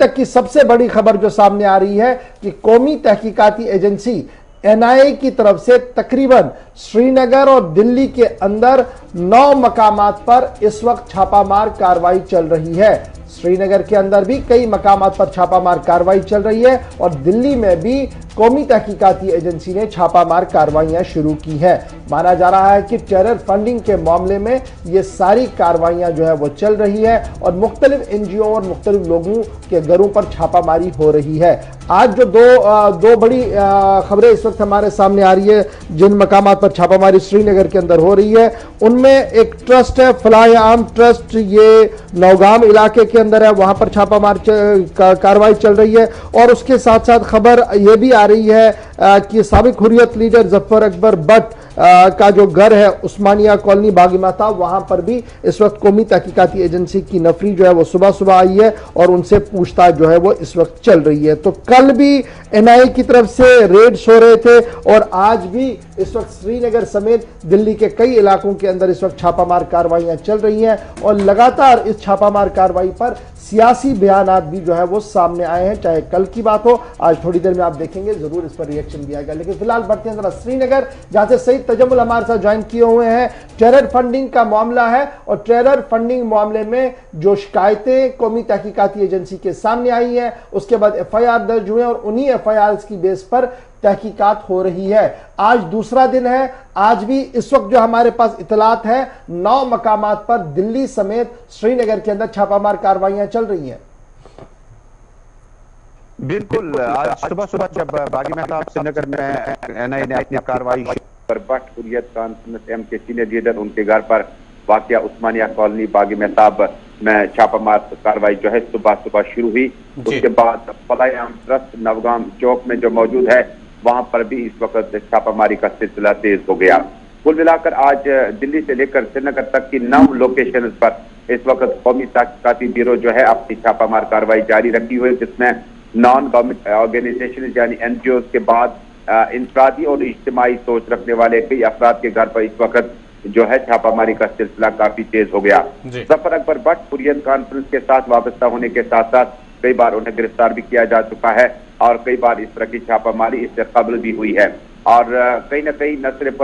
तक की सबसे बड़ी खबर जो सामने आ रही है कि कौमी तहकीकाती एजेंसी एनआईए की तरफ से तकरीबन श्रीनगर और दिल्ली के अंदर 9 मकामात पर इस वक्त छापामार कार्रवाई चल रही है। श्रीनगर के अंदर भी कई मकामात पर छापामार कार्रवाई चल रही है और दिल्ली में भी कौमी तहकीकाती एजेंसी ने छापामार कार्रवाइयां शुरू की है। माना जा रहा है कि टेरर फंडिंग के मामले में ये सारी कार्रवाइयां जो है वो चल रही है और मुख्तलिफ एनजीओ और मुख्तलिफ लोगों के घरों पर छापामारी हो रही है। आज जो दो बड़ी खबरें इस वक्त हमारे सामने आ रही है, जिन मकामात पर छापामारी श्रीनगर के अंदर हो रही है उनमें एक ट्रस्ट है, फलाह-ए-आम ट्रस्ट, ये नौगाम इलाके के अंदर है, वहां पर छापामार कार्रवाई चल रही है। और उसके साथ साथ खबर यह भी आ रही है कि साबिक हुर्रियत लीडर जफर अकबर बट का जो घर है उस्मानिया कॉलोनी बागी महताब, वहां पर भी इस वक्त कौमी तहकीकाती एजेंसी की नफरी जो है वो सुबह सुबह आई है और उनसे पूछताछ जो है वो इस वक्त चल रही है। तो कल भी एनआईए की तरफ से रेड्स हो रहे थे और आज भी इस वक्त श्रीनगर समेत दिल्ली के कई इलाकों के अंदर इस वक्त छापामार कार्रवाइयां चल रही हैं और लगातार इस छापामार कार्रवाई पर सियासी बयानात भी जो है वो सामने आए हैं। चाहे कल की बात हो, आज थोड़ी देर में आप देखेंगे जरूर इस पर रिएक्शन दिया गया। लेकिन फिलहाल बढ़ते हैं जरा श्रीनगर, जहां से सईद तजम्मुल हमारे साथ ज्वाइन किए हुए हैं। टेरर फंडिंग का मामला है और टेरर फंडिंग मामले में जो शिकायतें कौमी तहकीकाती एजेंसी के सामने आई हैं उसके बाद एफआईआर दर्ज हुए और उन्हीं एफआईआर की बेस पर तहकीकात हो रही है। आज दूसरा दिन है, आज भी इस वक्त जो हमारे पास इतलात है 9 मकामात पर दिल्ली समेत श्रीनगर के अंदर छापामार कार्रवाइयां चल रही हैं। बिल्कुल, आज सुबह सुबह जब बागी महताब श्रीनगर में एनआईए ने अपनी कार्रवाई पर बट हुर्रियत कॉन्फ्रेंस एम के सीनियर लीडर उनके घर पर वाकया उस्मानिया कॉलोनी बागी महताब में छापामार कार्रवाई जो है सुबह सुबह शुरू हुई। उसके बाद फलाह-ए-आम ट्रस्ट नवगाम चौक में जो मौजूद है वहां पर भी इस वक्त छापामारी का सिलसिला तेज हो गया। कुल मिलाकर आज दिल्ली से लेकर श्रीनगर तक की 9 लोकेशन पर इस वक्त कौमी तहकीकाती ब्यूरो जो है अपनी छापामार कार्रवाई जारी रखी हुई है, जिसमें नॉन गवर्नमेंट ऑर्गेनाइजेशन यानी एनजीओ के बाद इंफरादी और इज्तिमाई सोच रखने वाले कई अफराद के घर पर इस वक्त जो है छापामारी का सिलसिला काफी तेज हो गया। जफर अकबर बट हुर्रियत कॉन्फ्रेंस के साथ वाबस्ता होने के साथ साथ कई बार उन्हें गिरफ्तार भी किया जा चुका है और कई बार इस तरह की छापामारी इससे कबल भी हुई है। और कहीं ना कहीं न सिर्फ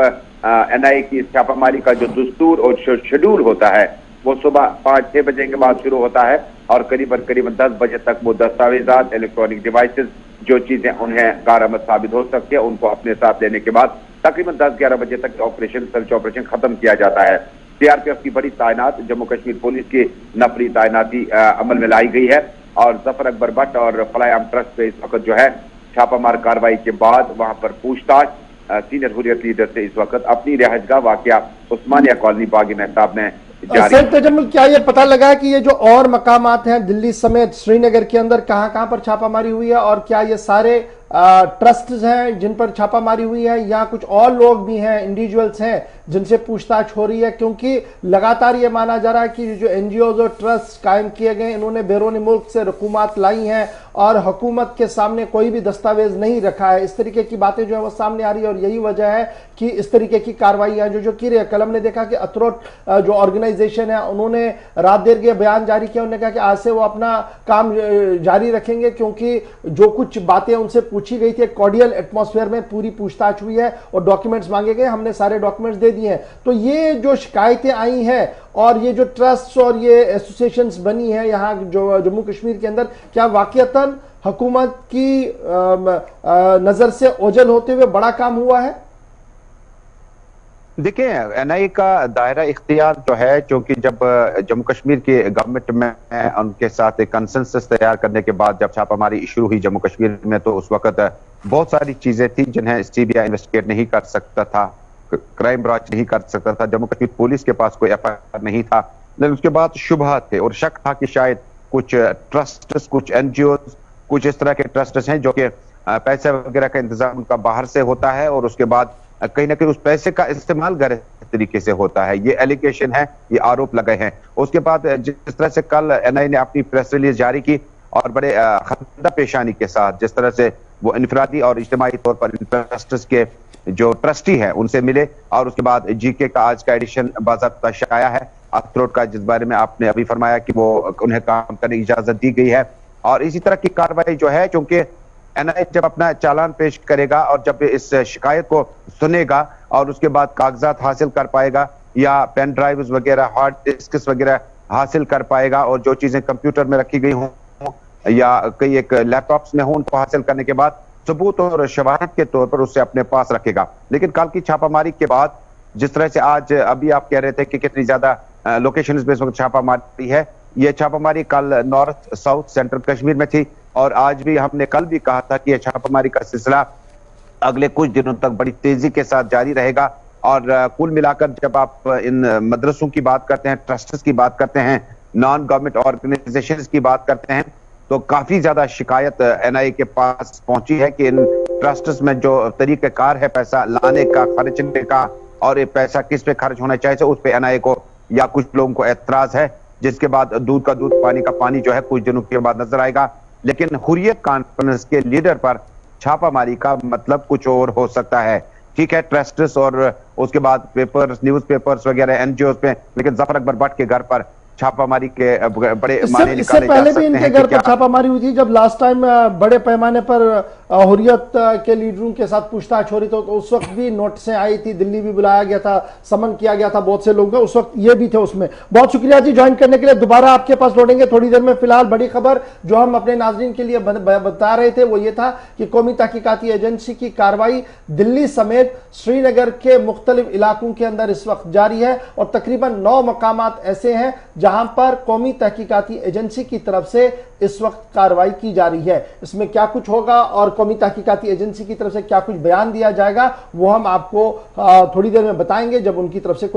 एनआईए की छापामारी का जो दस्तूर और शेड्यूल होता है वो सुबह 5-6 बजे के बाद शुरू होता है और करीबन 10 बजे तक वो दस्तावेजात, इलेक्ट्रॉनिक डिवाइसेस, जो चीजें उन्हें कारआमद साबित हो सकती है उनको अपने साथ लेने के बाद तकरीबन 10-11 बजे तक सर्च ऑपरेशन खत्म किया जाता है। सीआरपीएफ की बड़ी तैनात, जम्मू कश्मीर पुलिस की नफरी तैनाती अमल में लाई गई है और जफर अकबर बट और फलाह-ए-आम ट्रस्ट पे इस वक्त जो है छापामार कार्रवाई के बाद वहां पर पूछताछ सीनियर हुर्रियत लीडर से इस वक्त अपनी रिहाइशगाह वाकया उस्मानिया कॉलोनी बागी महताब में सईद तजम्मुल, क्या ये पता लगा कि ये जो और मकामात हैं दिल्ली समेत श्रीनगर के अंदर कहां पर छापामारी हुई है और क्या ये सारे ट्रस्ट हैं जिन पर छापामारी हुई है या कुछ और लोग भी हैं, इंडिविजुअल्स हैं जिनसे पूछताछ हो रही है? क्योंकि लगातार ये माना जा रहा है कि जो एनजीओज और ट्रस्ट कायम किए गए इन्होंने बैरून मुल्क से रकूमात लाई हैं और हुकूमत के सामने कोई भी दस्तावेज नहीं रखा है। इस तरीके की बातें जो है वो सामने आ रही है और यही वजह है कि इस तरीके की कार्रवाइयां जो की रही है। कल हमने देखा कि अथरोट जो ऑर्गेनाइजेशन है उन्होंने रात देर के बयान जारी किया, उन्होंने कहा कि आज से वो अपना काम जारी रखेंगे क्योंकि जो कुछ बातें उनसे पूछी गई थी कॉर्डियल एटमॉस्फेयर में पूरी पूछताछ हुई है और डॉक्यूमेंट्स मांगे गए, हमने सारे डॉक्यूमेंट्स दे दिए हैं। तो ये जो शिकायतें आई हैं और ये जो ट्रस्ट और ये एसोसिएशंस बनी है यहाँ जो जम्मू कश्मीर के अंदर, क्या वाकईतन हुकूमत की नजर से ओझल होते हुए बड़ा काम हुआ है? देखिए, एनआईए का दायरा इख्तियार जो है, क्योंकि जब जम्मू कश्मीर की गवर्नमेंट में उनके साथ एक कंसेंसस तैयार करने के बाद जब छापामारी शुरू हुई जम्मू कश्मीर में, तो उस वक्त बहुत सारी चीजें थी जिन्हें सीबीआई इन्वेस्टिगेट नहीं कर सकता था, क्राइम ब्रांच नहीं कर सकता था, जम्मू कश्मीर पुलिस के पास कोई एफआईआर नहीं था। लेकिन उसके बाद शुबह थे और शक था कि शायद कुछ ट्रस्ट, कुछ एनजीओ, कुछ इस तरह के ट्रस्ट हैं जो कि पैसे वगैरह का इंतजाम उनका बाहर से होता है और उसके बाद कहीं ना कहीं उस पैसे का इस्तेमाल गलत तरीके से होता है। ये एलिगेशन है, ये आरोप लगे हैं। उसके बाद जिस तरह से कल एनआईए ने अपनी प्रेस रिलीज जारी की और बड़े खतरा पेशानी के साथ जिस तरह से वो इनफरादी और इज्तिमाई तौर पर ट्रस्ट के जो ट्रस्टी हैं उनसे मिले और उसके बाद जीके का आज का एडिशन बाज़ाब्ता शाया है अथरोट का, जिस बारे में आपने अभी फरमाया कि वो उन्हें काम करने की इजाजत दी गई है اور اسی طرح کی کارروائی جو ہے، چونکہ این آئی اے جب اپنا چالان پیش کرے گا اور جب اس شکایت کو سنے گا اور اس کے بعد کاغذات حاصل کر پائے گا یا پین ڈرائیوز وغیرہ، ہارڈ ڈسکس وغیرہ حاصل کر پائے گا، اور جو چیزیں کمپیوٹر میں رکھی گئی ہوں یا کئی ایک لیپ ٹاپس میں ہوں، ان کو حاصل کرنے کے بعد ثبوت اور شواہد کے طور پر اسے اپنے پاس رکھے گا۔ لیکن کل کی چھاپہ ماری کے بعد جس طرح سے آج ابھی آپ کہہ رہے تھے کہ کتنی زیادہ لوکیشنز میں اس وقت چھاپہ ماری ہے، یہ چھاپہ ماری کل نارتھ ساؤتھ سینٹرل کشمیر میں تھی، اور آج بھی ہم نے کل بھی کہا تھا کہ یہ چھاپہ ماری کا سلسلہ اگلے کچھ دنوں تک بڑی تیزی کے ساتھ جاری رہے گا۔ اور کل ملا کر جب آپ ان مدرسوں کی بات کرتے ہیں، ٹرسٹس کی بات کرتے ہیں، نان گورنمنٹ آرگنائزیشنز کی بات کرتے ہیں، تو کافی زیادہ شکایت این آئی اے کے پاس پہنچی ہے کہ ان ٹرسٹس میں جو طریقہ کار ہے پیسہ لانے کا، خرچنے کا، اور یہ پیسہ کس پہ خرچ ہونا چاہیے، اس پہ این آئی اے کو یا کچھ لوگوں کو اعتراض ہے، جس کے بعد دودھ کا دودھ پانی کا پانی جو ہے کچھ دنوں کے بعد نظر آئے گا۔ لیکن حریت کانفرنس کے لیڈر پر چھاپہ ماری کا مطلب کچھ اور ہو سکتا ہے۔ ٹھیک ہے، ٹرسٹس اور اس کے بعد پیپرز، نیوز پیپرز وغیرہ، این جی اوز پہ، لیکن ظفر اکبر بٹ کے گھر پر چھاپہ ماری کے بڑے معنی اس سے نکالے جا پہلے بھی سکتے ان ہیں کے کہ گھر پر کیا چھاپہ ماری ہوئی تھی، جب لاسٹ ٹائم بڑے پیمانے پر حریت کے لیڈروں کے ساتھ پوچھ تاچھ ہو رہی تو اس وقت بھی نوٹسیں آئی تھی، دلی بھی بلایا گیا تھا، سمن کیا گیا تھا بہت سے لوگ، اس وقت یہ بھی تھے اس میں۔ بہت شکریہ جی جوائن کرنے کے لیے، دوبارہ آپ کے پاس لوٹیں گے تھوڑی دیر میں۔ فی الحال بڑی خبر جو ہم اپنے ناظرین کے لیے بتا رہے تھے وہ یہ تھا کہ قومی تحقیقاتی ایجنسی کی کارروائی دلی سمیت سری نگر کے مختلف علاقوں کے اندر اس وقت جاری ہے، اور تقریباً 9 مقامات ایسے ہیں جہاں پر قومی تحقیقاتی ایجنسی کی طرف سے اس وقت کارروائی کی جا رہی ہے۔ اس میں کیا کچھ ہوگا اور قومی تحقیقاتی ایجنسی کی طرف سے کیا کچھ بیان دیا جائے گا، وہ ہم آپ کو تھوڑی دیر میں بتائیں گے جب ان کی طرف سے